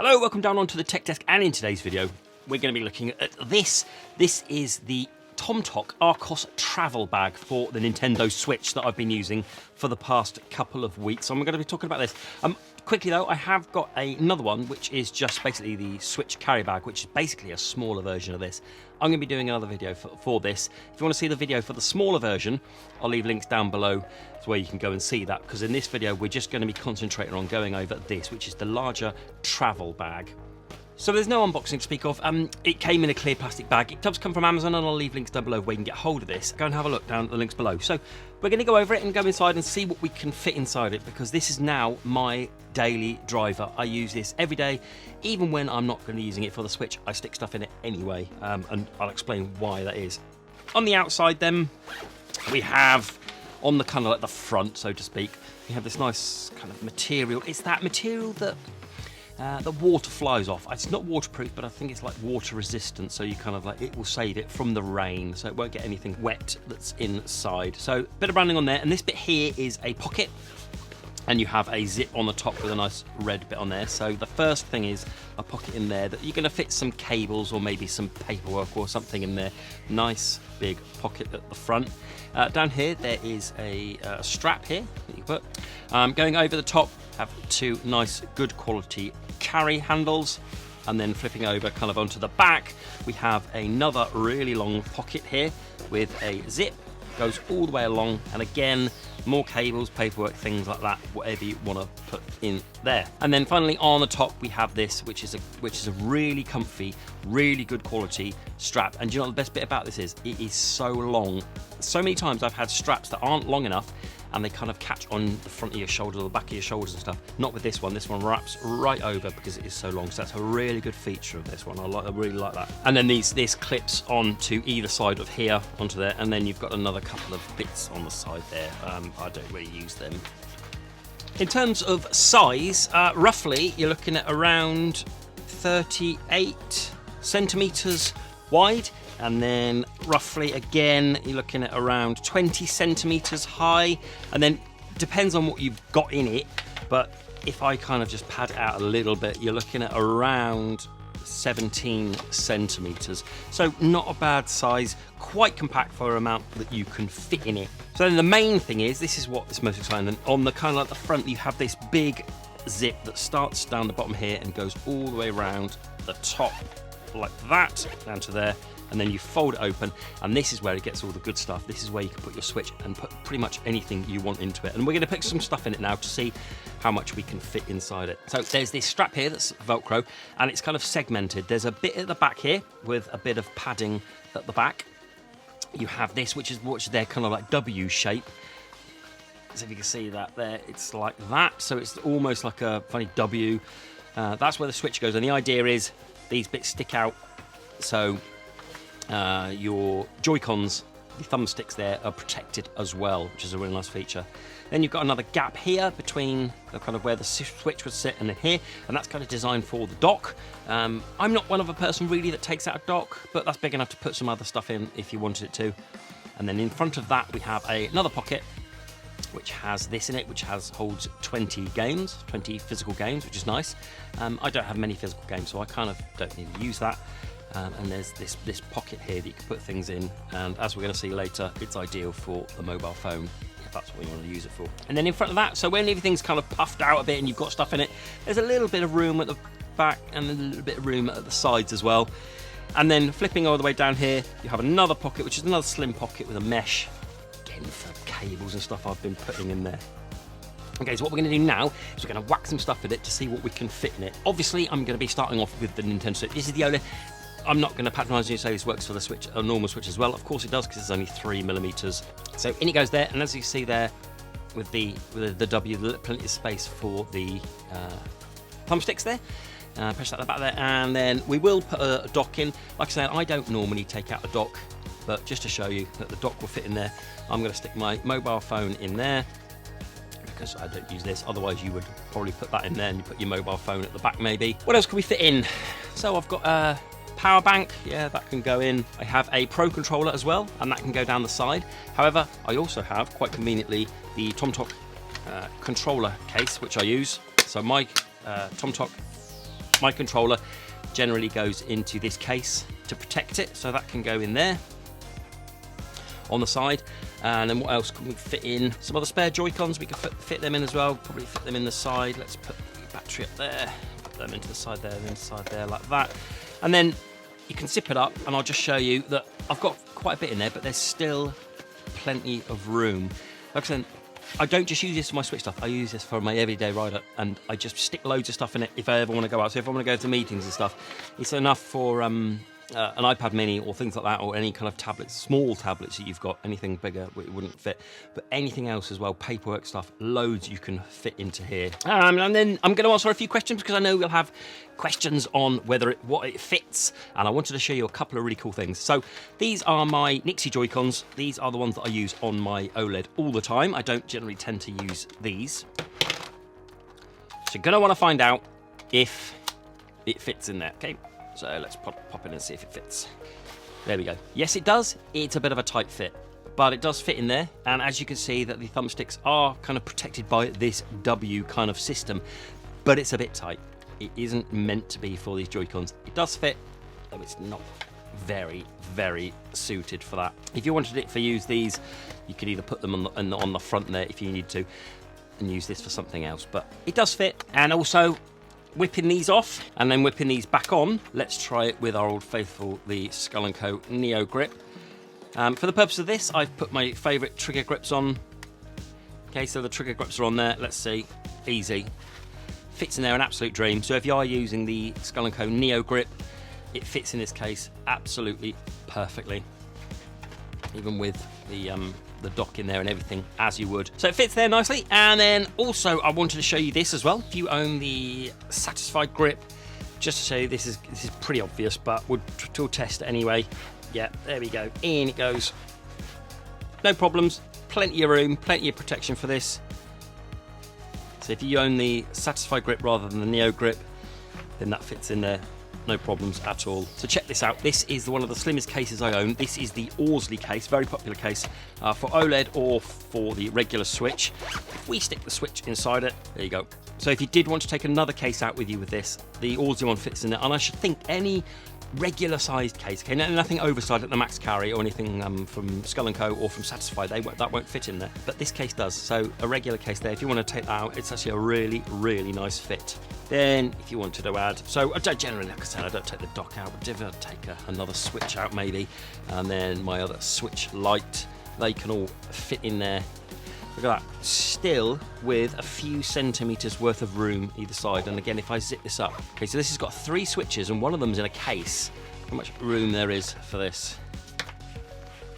Hello, welcome down onto the Tech Desk, and in today's video we're going to be looking at this. This is the Tomtoc Arcos travel bag for the Nintendo Switch that I've been using for the past couple of weeks. So I'm going to be talking about this. Quickly though, I have got another one which is just basically the Switch carry bag, which is basically a smaller version of this. I'm going to be doing another video for this. If you want to see the video for the smaller version, I'll leave links down below to where you can go and see that, because in this video we're just going to be concentrating on going over this, which is the larger travel bag. So there's no unboxing to speak of. It came in a clear plastic bag. It does come from Amazon, and I'll leave links down below where you can get hold of this. Go and have a look down at the links below. So we're going to go over it and go inside and see what we can fit inside it, because this is now my daily driver. I use this every day, even when I'm not going to be using it for the Switch. I stick stuff in it anyway, and I'll explain why that is. On the outside then, we have, on the kind of like the front, so to speak, we have this nice kind of material. It's that material that the water flies off. It's not waterproof, but I think it's like water resistant, so you kind of like, it will save it from the rain, so it won't get anything wet that's inside. So a bit of branding on there, and this bit here is a pocket, and you have a zip on the top with a nice red bit on there. So the first thing is a pocket in there that you're going to fit some cables or maybe some paperwork or something in there. Nice big pocket at the front. Down here there is a strap here that you put. Going over the top, have two nice good quality carry handles, and then flipping over kind of onto the back, we have another really long pocket here with a zip, goes all the way along, and again more cables, paperwork, things like that, whatever you want to put in there. And then finally on the top we have this, which is a really comfy, really good quality strap. And do you know what the best bit about this is? It is so long. So many times I've had straps that aren't long enough and they kind of catch on the front of your shoulder or the back of your shoulders and stuff. Not with this one. This one wraps right over because it is so long. So that's a really good feature of this one. I really like that. And then this clips on to either side of here onto there, and then you've got another couple of bits on the side there. I don't really use them. In terms of size, roughly you're looking at around 38 centimeters wide, and then roughly again you're looking at around 20 centimeters high, and then depends on what you've got in it, but if I kind of just pad it out a little bit, you're looking at around 17 centimeters. So not a bad size, quite compact for an amount that you can fit in it. So then the main thing is, this is what is most exciting, and on the kind of like the front you have this big zip that starts down the bottom here and goes all the way around the top like that down to there, and then you fold it open, and this is where it gets all the good stuff. This is where you can put your Switch and put pretty much anything you want into it, and we're going to put some stuff in it now to see how much we can fit inside it. So there's this strap here that's Velcro, and it's kind of segmented. There's a bit at the back here with a bit of padding at the back. You have this, which is their kind of like W shape. So if you can see that there, it's like that, so it's almost like a funny W. That's where the Switch goes, and the idea is these bits stick out, so your Joy-Cons, the thumbsticks there, are protected as well, which is a really nice feature. Then you've got another gap here between the kind of where the Switch would sit and then here, and that's kind of designed for the dock. I'm not one of a person really that takes out a dock, but that's big enough to put some other stuff in if you wanted it to. And then in front of that we have another pocket which has this in it, which holds 20 games, 20 physical games, which is nice. I don't have many physical games, so I kind of don't need to use that. And there's this pocket here that you can put things in, and as we're going to see later, it's ideal for the mobile phone if that's what you want to use it for. And then in front of that, so when everything's kind of puffed out a bit and you've got stuff in it, there's a little bit of room at the back and a little bit of room at the sides as well. And then flipping all the way down here, you have another pocket, which is another slim pocket with a mesh, again for cables and stuff I've been putting in there. Okay, so what we're going to do now is we're going to whack some stuff in it to see what we can fit in it. Obviously, I'm going to be starting off with the Nintendo Switch. This is the only... I'm not going to patronise you and say this works for the Switch, a normal Switch as well. Of course it does, because it's only 3mm. So in it goes there, and as you see there with the W, plenty of space for the thumbsticks there. Press that at the back there, and then we will put a dock in. Like I said, I don't normally take out a dock, but just to show you that the dock will fit in there, I'm going to stick my mobile phone in there, because I don't use this. Otherwise you would probably put that in there and you put your mobile phone at the back maybe. What else can we fit in? So I've got a power bank, yeah, that can go in. I have a Pro controller as well, and that can go down the side. However, I also have, quite conveniently, the Tomtoc controller case, which I use. So my Tomtoc My controller generally goes into this case to protect it, so that can go in there on the side. And then what else can we fit in? Some other spare Joy-Cons, we can fit them in as well, probably fit them in the side. Let's put the battery up there, put them into the side there, and inside there like that. And then you can zip it up, and I'll just show you that I've got quite a bit in there, but there's still plenty of room. Like I said, I don't just use this for my Switch stuff, I use this for my everyday rider, and I just stick loads of stuff in it if I ever want to go out. So if I want to go to meetings and stuff, it's enough for an iPad mini or things like that, or any kind of tablets, small tablets that you've got. Anything bigger it wouldn't fit, but anything else as well, paperwork stuff, loads you can fit into here. And then I'm going to answer a few questions, because I know we'll have questions on what it fits, and I wanted to show you a couple of really cool things. So these are my Nixie Joy-Cons. These are the ones that I use on my OLED all the time. I don't generally tend to use these, so you're going to want to find out if it fits in there. Okay, so let's pop in and see if it fits. There we go. Yes, it does. It's a bit of a tight fit, but it does fit in there. And as you can see, that the thumbsticks are kind of protected by this W kind of system, but it's a bit tight. It isn't meant to be for these Joy-Cons. It does fit, though it's not very, very suited for that. If you wanted it for use these, you could either put them on the front there if you need to, and use this for something else. But it does fit. And also, whipping these off and then whipping these back on, let's try it with our old faithful, the Skull & Co Neo Grip. For the purpose of this, I've put my favourite trigger grips on. Okay, so the trigger grips are on there. Let's see, easy. Fits in there, an absolute dream. So if you are using the Skull & Co Neo Grip, it fits in this case absolutely perfectly, even with the dock in there and everything, as you would. So it fits there nicely. And then also I wanted to show you this as well. If you own the Satisfye grip, just to show you, this is pretty obvious, but we'll test it anyway. Yeah, there we go, in it goes, no problems, plenty of room, plenty of protection for this. So if you own the Satisfye grip rather than the Neo Grip, then that fits in there, no problems at all. So check this out. This is one of the slimmest cases I own. This is the Auzley case, very popular case for OLED or for the regular Switch. If we stick the Switch inside it, there you go. So if you did want to take another case out with you with this, the Auzley one fits in there. And I should think any regular sized case, okay, nothing oversized like the Max Carry or anything from Skull & Co or from Satisfye, that won't fit in there, but this case does. So a regular case there, if you want to take that out, it's actually a really, really nice fit. Then if you wanted to add, so I don't generally, like I said, I don't take the dock out, but if I take another Switch out maybe, and then my other Switch Lite, they can all fit in there. Look at that, still with a few centimetres worth of room either side. And again, if I zip this up, okay, so this has got 3 switches and one of them's in a case. How much room there is for this.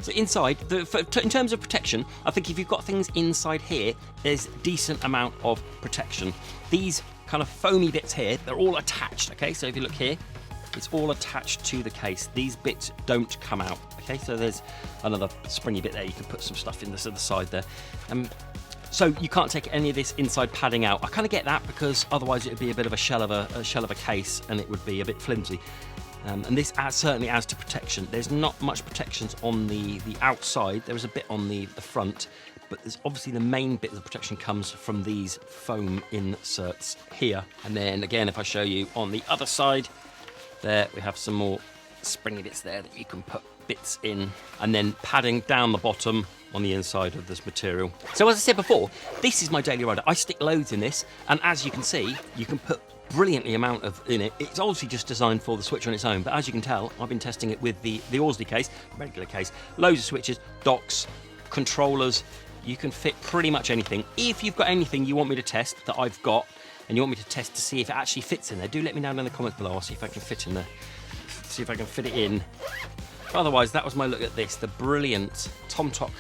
So inside, in terms of protection, I think if you've got things inside here, there's a decent amount of protection. These kind of foamy bits here, they're all attached, okay? So if you look here, it's all attached to the case. These bits don't come out. Okay, so there's another springy bit there. You can put some stuff in this other side there. So you can't take any of this inside padding out. I kind of get that, because otherwise it would be a bit of a shell of a case, and it would be a bit flimsy. And this certainly adds to protection. There's not much protections on the outside. There is a bit on the front, but there's obviously the main bit of the protection comes from these foam inserts here. And then again, if I show you on the other side, there we have some more springy bits there that you can put bits in, and then padding down the bottom on the inside of this material. So as I said before, this is my daily rider. I stick loads in this, and as you can see, you can put brilliantly amount of in it. It's obviously just designed for the Switch on its own, but as you can tell, I've been testing it with the Auzley case, regular case, loads of switches, docks, controllers. You can fit pretty much anything. If you've got anything you want me to test that I've got, and you want me to test to see if it actually fits in there, do let me know in the comments below. I'll see if I can fit in there, see if I can fit it in. Otherwise, that was my look at this, the brilliant TomTok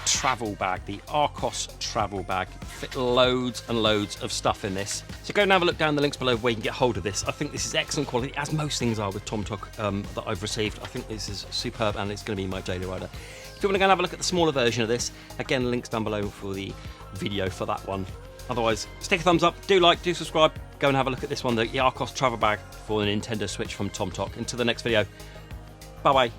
travel bag, the Archos travel bag. Fit loads and loads of stuff in this. So go and have a look down the links below where you can get hold of this. I think this is excellent quality, as most things are with TomTok that I've received. I think this is superb, and it's going to be my daily rider. If you want to go and have a look at the smaller version of this, again, links down below for the video for that one. Otherwise, stick a thumbs up, do like, do subscribe, go and have a look at this one, the Archos travel bag for the Nintendo Switch from TomTok. Until the next video, bye bye.